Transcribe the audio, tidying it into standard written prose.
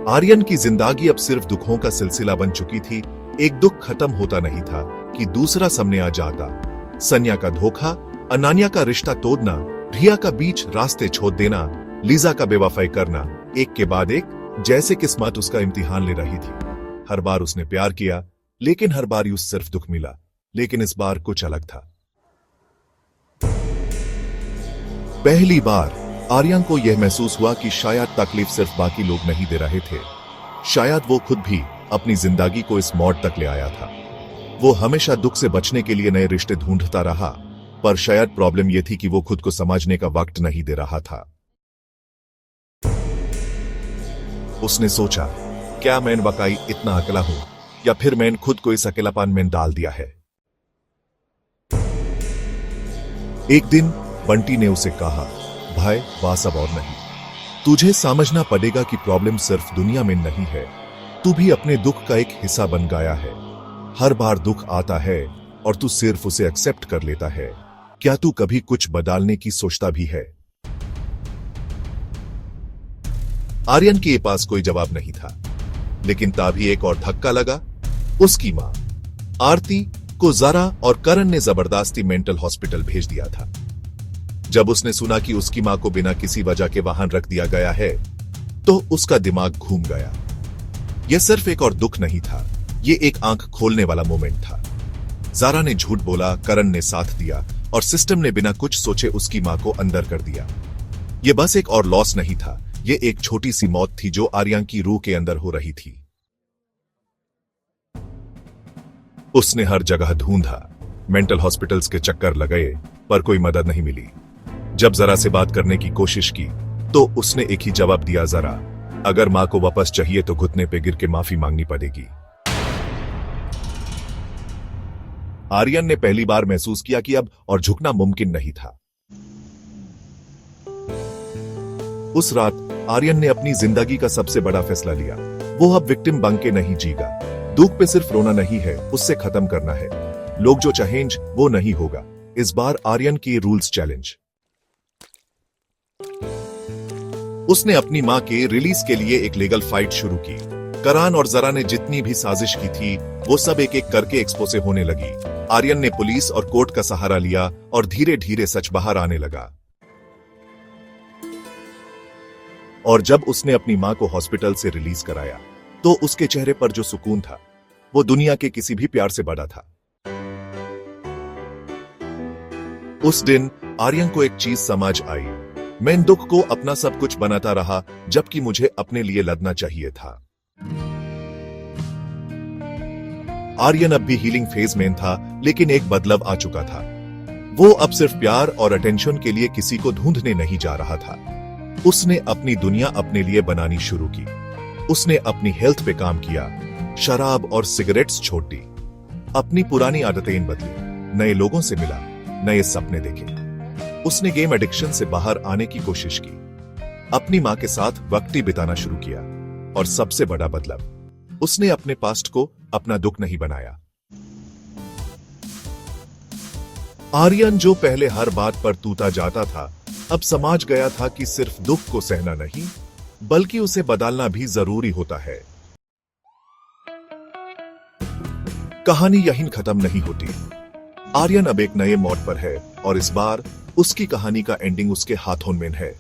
आर्यन की जिंदगी अब सिर्फ दुखों का सिलसिला बन चुकी थी। एक दुख खत्म होता नहीं था कि दूसरा सामने आ जाता। सन्या का धोखा, अनान्या का रिश्ता तोड़ना, रिया का बीच रास्ते छोड़ देना, लीजा का बेवफाई करना, एक के बाद एक जैसे किस्मत उसका इम्तिहान ले रही थी। हर बार उसने प्यार किया, लेकिन हर बार उस सिर्फ दुख मिला। लेकिन इस बार कुछ अलग था। पहली बार आर्यन को यह महसूस हुआ कि शायद तकलीफ सिर्फ बाकी लोग नहीं दे रहे थे, शायद वो खुद भी अपनी जिंदगी को इस मोड़ तक ले आया था। वो हमेशा दुख से बचने के लिए नए रिश्ते ढूंढता रहा, पर शायद प्रॉब्लम यह थी कि वो खुद को समझने का वक्त नहीं दे रहा था। उसने सोचा, क्या मैं वाकई इतना अकेला हूं, या फिर मैंने खुद को इस अकेलापन में डाल दिया है। एक दिन बंटी ने उसे कहा, भाई बस अब और नहीं, तुझे समझना पड़ेगा कि प्रॉब्लम सिर्फ दुनिया में नहीं है, तू भी अपने दुख का एक हिस्सा बन गया है। हर बार दुख आता है और तू सिर्फ उसे एक्सेप्ट कर लेता है। क्या तू कभी कुछ बदलने की सोचता भी है? आर्यन के पास कोई जवाब नहीं था, लेकिन तभी एक और धक्का लगा। उसकी मां आरती को जरा और करण ने जबरदस्ती मेंटल हॉस्पिटल भेज दिया था। जब उसने सुना कि उसकी मां को बिना किसी वजह के वहां रख दिया गया है, तो उसका दिमाग घूम गया। यह सिर्फ एक और दुख नहीं था, यह एक आंख खोलने वाला मोमेंट था। जारा ने झूठ बोला, करण ने साथ दिया, और सिस्टम ने बिना कुछ सोचे उसकी मां को अंदर कर दिया। यह बस एक और लॉस नहीं था, यह एक छोटी सी मौत थी जो आर्यन की रूह के अंदर हो रही थी। उसने हर जगह ढूंढा, मेंटल हॉस्पिटल्स के चक्कर लगाए, पर कोई मदद नहीं मिली। जब जरा से बात करने की कोशिश की, तो उसने एक ही जवाब दिया, जरा, अगर मां को वापस चाहिए तो घुटने पे गिर के माफी मांगनी पड़ेगी। आर्यन ने पहली बार महसूस किया कि अब और झुकना मुमकिन नहीं था। उस रात आर्यन ने अपनी जिंदगी का सबसे बड़ा फैसला लिया। वो अब विक्टिम बन के नहीं जीगा। दुख पे सिर्फ रोना नहीं है, उससे खत्म करना है। लोग जो चाहेंगे वो नहीं होगा। इस बार आर्यन की रूल्स चैलेंज। उसने अपनी मां के रिलीज के लिए एक लीगल फाइट शुरू की। करण और जरा ने जितनी भी साजिश की थी, वो सब एक एक करके एक्सपोज होने लगी। आर्यन ने पुलिस और कोर्ट का सहारा लिया और धीरे धीरे सच बाहर आने लगा। और जब उसने अपनी मां को हॉस्पिटल से रिलीज कराया, तो उसके चेहरे पर जो सुकून था, वो दुनिया के किसी भी प्यार से बड़ा था। उस दिन आर्यन को एक चीज समझ आई, मैं दुख को अपना सब कुछ बनाता रहा, जबकि मुझे अपने लिए लड़ना चाहिए था। आर्यन अब भी हीलिंग फेज में था, लेकिन एक बदलाव आ चुका था। वो अब सिर्फ प्यार और अटेंशन के लिए किसी को ढूंढने नहीं जा रहा था। उसने अपनी दुनिया अपने लिए बनानी शुरू की। उसने अपनी हेल्थ पे काम किया, शराब और सिगरेट्स छोड़ दी, अपनी पुरानी आदतें बदली, नए लोगों से मिला, नए सपने देखे। उसने गेम एडिक्शन से बाहर आने की कोशिश की, अपनी मां के साथ वक्त बिताना शुरू किया, और सबसे बड़ा बदलाव, उसने अपने पास्ट को अपना दुख नहीं बनाया। आर्यन जो पहले हर बात पर टूटा जाता था, अब समझ गया था कि सिर्फ दुख को सहना नहीं, बल्कि उसे बदलना भी जरूरी होता है। कहानी यहीं खत्म नहीं होती। आर्यन अब एक नए मोड़ पर है, और इस बार उसकी कहानी का एंडिंग उसके हाथों में है।